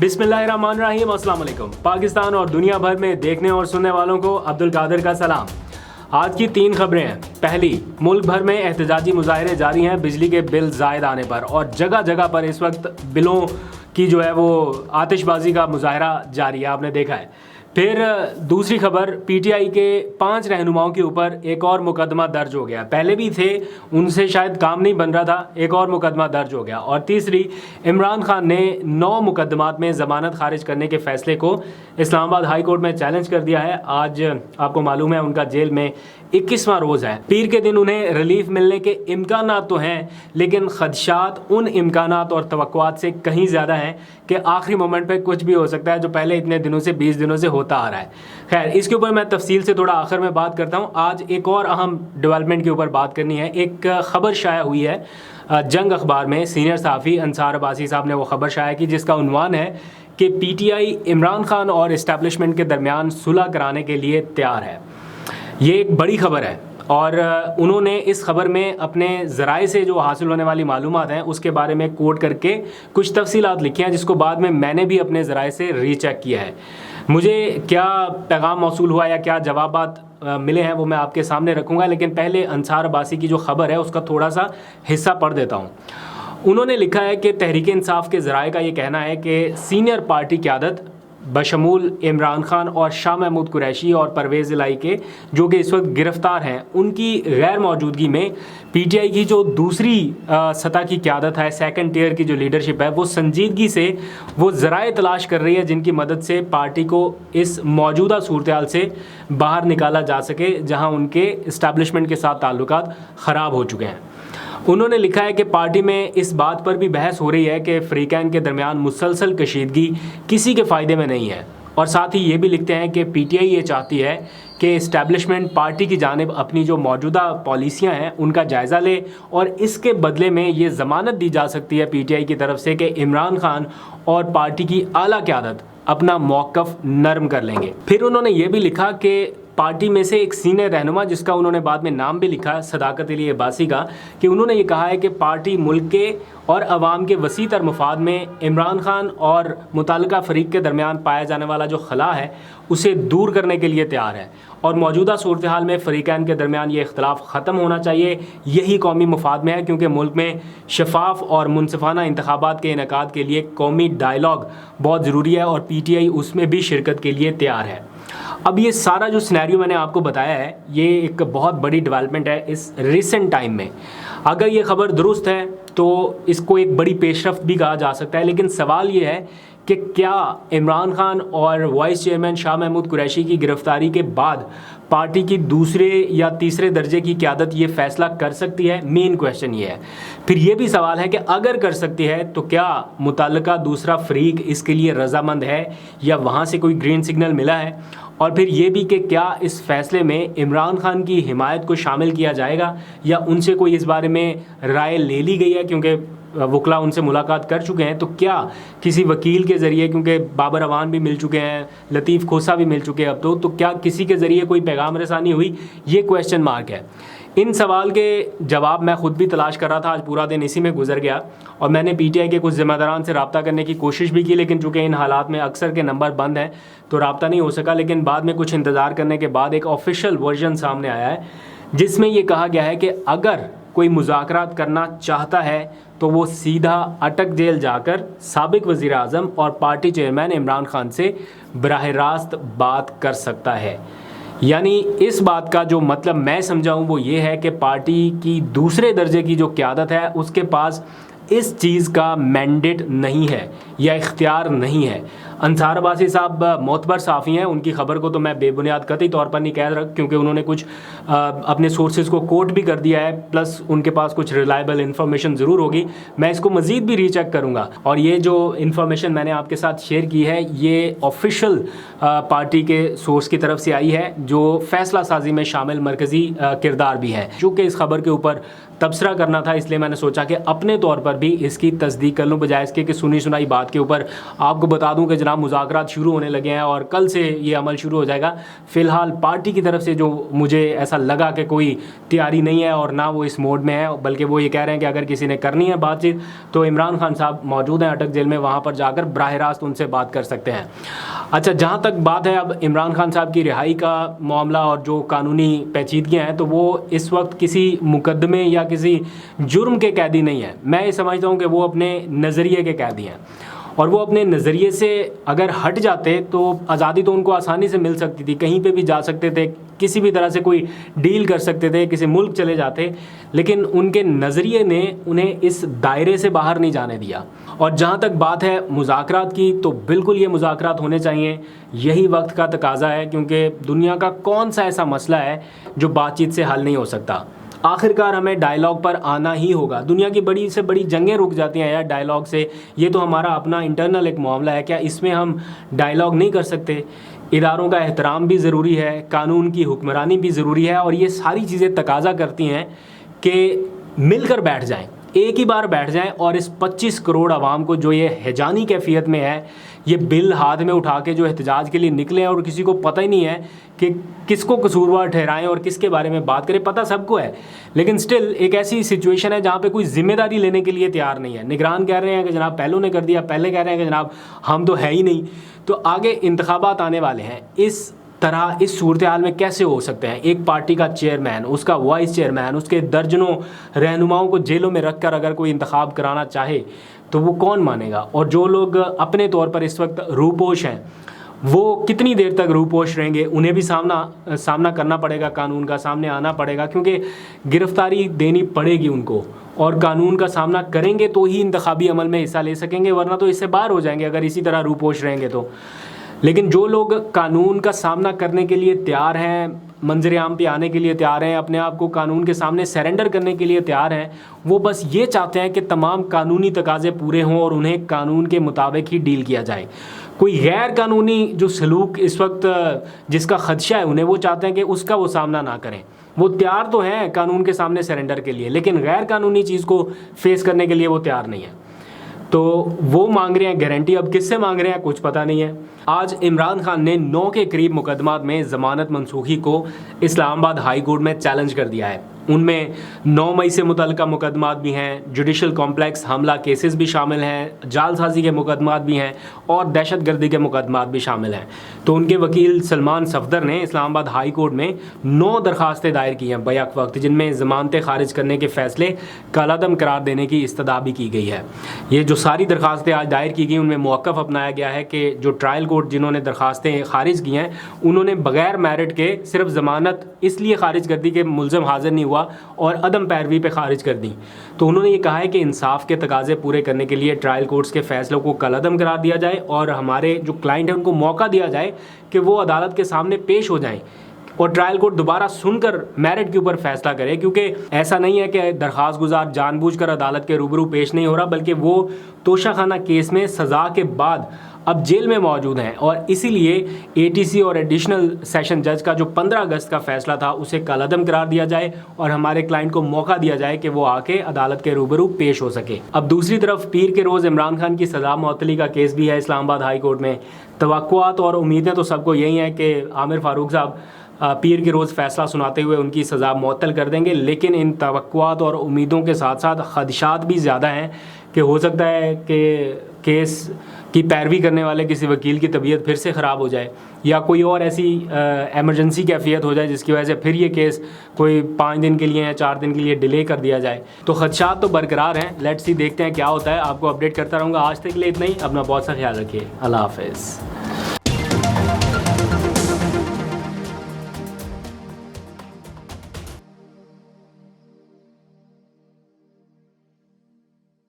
बिस्मिल्लाहिर्रहमानिर्रहीम, अस्सलाम वालेकुम। पाकिस्तान और दुनिया भर में देखने और सुनने वालों को अब्दुल कादिर का सलाम। आज की 3 खबरें हैं। पहली, मुल्क भर में एहतजाजी मुजाहरे जारी हैं बिजली के बिल ज़ायद आने पर, और जगह जगह पर इस वक्त बिलों की जो है वो आतिशबाजी का मुजाहरा जारी है, आपने देखा है। फिर दूसरी खबर, पीटीआई के 5 रहनुमाओं के ऊपर एक और मुकदमा दर्ज हो गया। पहले भी थे, उनसे शायद काम नहीं बन रहा था, एक और मुकदमा दर्ज हो गया। और तीसरी, इमरान खान ने 9 मुकदमात में ज़मानत खारिज करने के फ़ैसले को इस्लामाबाद हाई कोर्ट में चैलेंज कर दिया है। आज आपको मालूम है उनका जेल में 21वां रोज़ है। पीर के दिन उन्हें रिलीफ मिलने के इम्कानात तो हैं, लेकिन खदशात उन इम्कानात और तवक्कुआत से कहीं ज़्यादा हैं कि आखिरी मोमेंट पे कुछ भी हो सकता है, जो पहले इतने दिनों से 20 दिनों से होता आ रहा है। खैर, इसके ऊपर मैं तफसील से थोड़ा आखिर में बात करता हूँ। आज एक और अहम डेवलपमेंट के ऊपर बात करनी है। एक ख़बर शाया हुई है जंग अखबार में, सीनियर सहाफ़ी अंसार अब्बासी साहब ने वो ख़बर शाया की, जिसका उन्वान है कि पीटीआई इमरान खान और इस्टेब्लिशमेंट के दरमियान सुलह कराने के लिए तैयार है। ये एक बड़ी ख़बर है, और उन्होंने इस ख़बर में अपने ज़राए से जो हासिल होने वाली मालूमात हैं उसके बारे में कोट करके कुछ तफसीलात लिखी हैं, जिसको बाद में मैंने भी अपने ज़राए से रीचेक किया है। मुझे क्या पैगाम मौसूल हुआ या क्या जवाबात मिले हैं वो मैं आपके सामने रखूँगा, लेकिन पहले अंसार अब्बासी की जो ख़बर है उसका थोड़ा सा हिस्सा पढ़ देता हूँ। उन्होंने लिखा है कि तहरीक इंसाफ के ज़राए का ये कहना है कि सीनियर पार्टी क़यादत बशमूल इमरान खान और शाह महमूद कुरैशी और परवेज़ इलाही के, जो कि इस वक्त गिरफ़्तार हैं, उनकी गैर मौजूदगी में पीटीआई की जो दूसरी सतह की क़यादत है, सेकंड टियर की जो लीडरशिप है, वो संजीदगी से वो ज़राए तलाश कर रही है जिनकी मदद से पार्टी को इस मौजूदा सूरत-ए-हाल से बाहर निकाला जा सके, जहाँ उनके इस्टेब्लिशमेंट के साथ ताल्लुकात ख़राब हो चुके हैं। उन्होंने लिखा है कि पार्टी में इस बात पर भी बहस हो रही है कि फ़रीक़ैन के दरमियान मुसलसल कशीदगी किसी के फ़ायदे में नहीं है, और साथ ही ये भी लिखते हैं कि पीटीआई ये चाहती है कि इस्टेब्लिशमेंट पार्टी की जानिब अपनी जो मौजूदा पॉलिसियां हैं उनका जायज़ा ले, और इसके बदले में ये ज़मानत दी जा सकती है पीटीआई की तरफ से कि इमरान खान और पार्टी की आला क़यादत अपना मौक़िफ़ नरम कर लेंगे। फिर उन्होंने ये भी लिखा कि पार्टी में से एक सीनियर रहनुमा, जिसका उन्होंने बाद में नाम भी लिखा, सदाकत अली अब्बासी का, कि उन्होंने ये कहा है कि पार्टी मुल्क के और अवाम के वसी तर मफाद में इमरान खान और मुतालिका फ़रीक के दरमियान पाया जाने वाला जो खला है उसे दूर करने के लिए तैयार है, और मौजूदा सूरत हाल में फ़रीक़ैन के दरमियान ये इख्तलाफ ख़त्म होना चाहिए। यही कौमी मफाद में है, क्योंकि मुल्क में शफाफ और मुनसिफ़ाना इंतखाबात के इनेकाद के लिए कौमी डायलॉग बहुत ज़रूरी है, और पीटीआई उसमें भी शिरकत के लिए तैयार है। अब ये सारा जो सिनेरियो मैंने आपको बताया है, ये एक बहुत बड़ी डेवलपमेंट है इस रिसेंट टाइम में। अगर ये ख़बर दुरुस्त है तो इसको एक बड़ी पेशरफ्त भी कहा जा सकता है, लेकिन सवाल ये है कि क्या इमरान खान और वाइस चेयरमैन शाह महमूद कुरैशी की गिरफ़्तारी के बाद पार्टी की दूसरे या तीसरे दर्जे की क़यादत ये फ़ैसला कर सकती है? मेन क्वेश्चन ये है। फिर ये भी सवाल है कि अगर कर सकती है तो क्या मुताल्लिका दूसरा फ़रीक इसके लिए रज़ामंद है, या वहाँ से कोई ग्रीन सिग्नल मिला है? और फिर ये भी कि क्या इस फ़ैसले में इमरान खान की हिमायत को शामिल किया जाएगा, या उनसे कोई इस बारे में राय ले ली गई है, क्योंकि वकला उनसे मुलाकात कर चुके हैं, तो क्या किसी वकील के ज़रिए, क्योंकि बाबर अवान भी मिल चुके हैं, लतीफ़ खोसा भी मिल चुके हैं अब तो क्या किसी के ज़रिए कोई पैगाम रसानी हुई? ये क्वेश्चन मार्क है। इन सवाल के जवाब मैं ख़ुद भी तलाश कर रहा था, आज पूरा दिन इसी में गुजर गया, और मैंने पीटीआई के कुछ ज़िम्मेदारान से रब्ता करने की कोशिश भी की, लेकिन चूँकि इन हालात में अक्सर के नंबर बंद हैं तो रब्ता नहीं हो सका। लेकिन बाद में कुछ इंतज़ार करने के बाद एक ऑफिशियल वर्जन सामने आया है, जिसमें ये कहा गया है कि अगर कोई मुज़ाकरात करना चाहता है तो वो सीधा अटक जेल जाकर साबिक वज़ीर आज़म और पार्टी चेयरमैन इमरान खान से बराह रास्त बात कर सकता है। यानी इस बात का जो मतलब मैं समझाऊँ वो ये है कि पार्टी की दूसरे दर्जे की जो क़यादत है उसके पास इस चीज़ का मैंडेट नहीं है या इख्तियार नहीं है। अंसार अब्बासी साहब मोतबर साफ़ी हैं, उनकी ख़बर को तो मैं बेबुनियाद कतई तौर पर नहीं कह रहा, क्योंकि उन्होंने कुछ अपने सोर्सेज़ को कोट भी कर दिया है, प्लस उनके पास कुछ रिलायबल इन्फॉर्मेशन ज़रूर होगी। मैं इसको मज़ीद भी रीचेक करूँगा, और ये जो इन्फॉर्मेशन मैंने आपके साथ शेयर की है ये ऑफिशियल पार्टी के सोर्स की तरफ से आई है, जो फ़ैसला साजी में शामिल मरकज़ी किरदार भी हैं। चूँकि इस खबर के ऊपर तबसरा करना था, इसलिए मैंने सोचा कि अपने तौर पर भी इसकी तस्दीक कर लूँ, बजाय इसके कि सुनी सुनाई बात के ऊपर आपको बता दूँ कि जनाब मुज़ाकरात शुरू होने लगे हैं और कल से ये अमल शुरू हो जाएगा। फ़िलहाल पार्टी की तरफ से जो मुझे ऐसा लगा कि कोई तैयारी नहीं है और ना वो इस मोड में है, बल्कि वो ये कह रहे हैं कि अगर किसी ने करनी है बातचीत तो इमरान खान साहब मौजूद हैं अटक जेल में, वहाँ पर जाकर बराह रास्त उनसे बात कर सकते हैं। अच्छा, जहाँ तक बात है अब इमरान खान साहब की रिहाई का मामला और जो कानूनी पेचीदगियाँ हैं, तो वो इस वक्त किसी मुकदमे या किसी जुर्म के कैदी नहीं है। मैं ये समझता हूँ कि वो अपने नज़रिए के कैदी हैं और वो अपने नज़रिए से अगर हट जाते तो आज़ादी तो उनको आसानी से मिल सकती थी, कहीं पे भी जा सकते थे, किसी भी तरह से कोई डील कर सकते थे, किसी मुल्क चले जाते, लेकिन उनके नज़रिए ने उन्हें इस दायरे से बाहर नहीं जाने दिया। और जहाँ तक बात है मुज़ाकरात की, तो बिल्कुल ये मुज़ाकरात होने चाहिए, यही वक्त का तकाज़ा है, क्योंकि दुनिया का कौन सा ऐसा मसला है जो बातचीत से हल नहीं हो सकता। आखिरकार हमें डायलॉग पर आना ही होगा। दुनिया की बड़ी से बड़ी जंगें रुक जाती हैं यार डायलॉग से। ये तो हमारा अपना इंटरनल एक मामला है, क्या इसमें हम डायलॉग नहीं कर सकते? इदारों का एहतराम भी ज़रूरी है, कानून की हुक्मरानी भी ज़रूरी है, और ये सारी चीज़ें तकाज़ा करती हैं कि मिलकर बैठ जाएं, एक ही बार बैठ जाएं और इस 25 करोड़ आवाम को जो ये हैजानी कैफियत में है, ये बिल हाथ में उठा के जो एहतजाज के लिए निकले हैं और किसी को पता ही नहीं है कि किसको कसूरवार ठहराएं और किसके बारे में बात करें। पता सबको है, लेकिन स्टिल एक ऐसी सिचुएशन है जहाँ पे कोई जिम्मेदारी लेने के लिए तैयार नहीं है। निगरान कह रहे हैं कि जनाब पहलों ने कर दिया, पहले कह रहे हैं कि जनाब हम तो है ही नहीं। तो आगे इंतखाबात आने वाले हैं, इस तरह इस सूरत हाल में कैसे हो सकते हैं? एक पार्टी का चेयरमैन, उसका वाइस चेयरमैन, उसके दर्जनों रहनुमाओं को जेलों में रख कर अगर कोई इंतखाब कराना चाहे तो वो कौन मानेगा? और जो लोग अपने तौर पर इस वक्त रूपोश हैं, वो कितनी देर तक रूपोश रहेंगे? उन्हें भी सामना करना पड़ेगा, कानून का सामने आना पड़ेगा, क्योंकि गिरफ्तारी देनी पड़ेगी उनको, और कानून का सामना करेंगे तो ही इंतखाबी अमल में हिस्सा ले सकेंगे, वरना तो इससे बाहर हो जाएंगे अगर इसी तरह रूपोश रहेंगे तो। लेकिन जो लोग कानून का सामना करने के लिए तैयार हैं, मंजर आम पे आने के लिए तैयार हैं, अपने आप को कानून के सामने सरेंडर करने के लिए तैयार हैं, वो बस ये चाहते हैं कि तमाम कानूनी तकाज़े पूरे हों और उन्हें कानून के मुताबिक ही डील किया जाए। कोई गैर कानूनी जो सलूक इस वक्त जिसका खदशा है उन्हें, वो चाहते हैं कि उसका वो सामना ना करें। वो तैयार तो हैं कानून के सामने सरेंडर के लिए, लेकिन गैर कानूनी चीज़ को फेस करने के लिए वो तैयार नहीं है। तो वो मांग रहे हैं गारंटी। अब किससे मांग रहे हैं कुछ पता नहीं है। आज इमरान खान ने 9 के करीब मुकदमात में ज़मानत मनसूखी को इस्लामाबाद हाई कोर्ट में चैलेंज कर दिया है। उनमें 9 मई से मुतल्लिका मुकदमात भी हैं, जुडिशल कॉम्प्लेक्स हमला केसेस भी शामिल हैं, जालसाजी के मुकदमात भी हैं और दहशत गर्दी के मुकदमात भी शामिल हैं। तो उनके वकील सलमान सफदर ने इस्लामाबाद हाई कोर्ट में 9 दरखास्तें दायर की हैं बैक वक्त, जिनमें ज़मानतें खारिज करने के फ़ैसले कालादम करार देने की इस्तदा भी की गई है। ये जो सारी दरखास्तें आज दायर की गई, उनमें मौक़िफ़ अपनाया गया है कि जो ट्रायल कोर्ट जिन्होंने दरखास्तें खारिज की हैं, उन्होंने बग़ैर मेरिट के सिर्फ ज़मानत इसलिए खारिज कर दी कि मुलज़म हाज़िर नहीं हुआ और अदम पैरवी पे खारिज कर दी। तो उन्होंने ये कहा है कि इंसाफ के तकाजे पूरे करने के लिए ट्रायल कोर्ट्स के फैसलों को कलअदम करार दिया जाए और हमारे जो क्लाइंट हैं उनको मौका दिया जाए कि वो अदालत के सामने पेश हो जाएं और ट्रायल कोर्ट दोबारा सुनकर मेरिट के ऊपर फैसला करे। क्योंकि ऐसा नहीं है कि दरख्वास्त गुजार जानबूझकर अदालत के रूबरू पेश नहीं हो रहा, बल्कि वो तोशाखाना केस में सज़ा के बाद अब जेल में मौजूद हैं और इसीलिए एटीसी और एडिशनल सेशन जज का जो 15 अगस्त का फ़ैसला था उसे कालादम करार दिया जाए और हमारे क्लाइंट को मौका दिया जाए कि वो आके अदालत के रूबरू पेश हो सके। अब दूसरी तरफ पीर के रोज़ इमरान खान की सज़ा मुअत्तली का केस भी है इस्लामाबाद हाई कोर्ट में। तवक्कुआत और उम्मीदें तो सबको यही हैं कि आमिर फ़ारूक साहब पीर के रोज़ फ़ैसला सुनाते हुए उनकी सज़ा मुअत्तल कर देंगे, लेकिन इन तवक्कुआत और उम्मीदों के साथ साथ ख़दशात भी ज़्यादा हैं कि हो सकता है कि केस की पैरवी करने वाले किसी वकील की तबीयत फिर से ख़राब हो जाए या कोई और ऐसी एमरजेंसी कैफियत हो जाए जिसकी वजह से फिर ये केस कोई 5 दिन के लिए या 4 दिन के लिए डिले कर दिया जाए। तो खदशात तो बरकरार हैं, लेट्स सी देखते हैं क्या होता है। आपको अपडेट करता रहूँगा। आज तक के लिए इतना ही। अपना बहुत सा ख्याल रखिए। अल्लाह हाफ़िज़।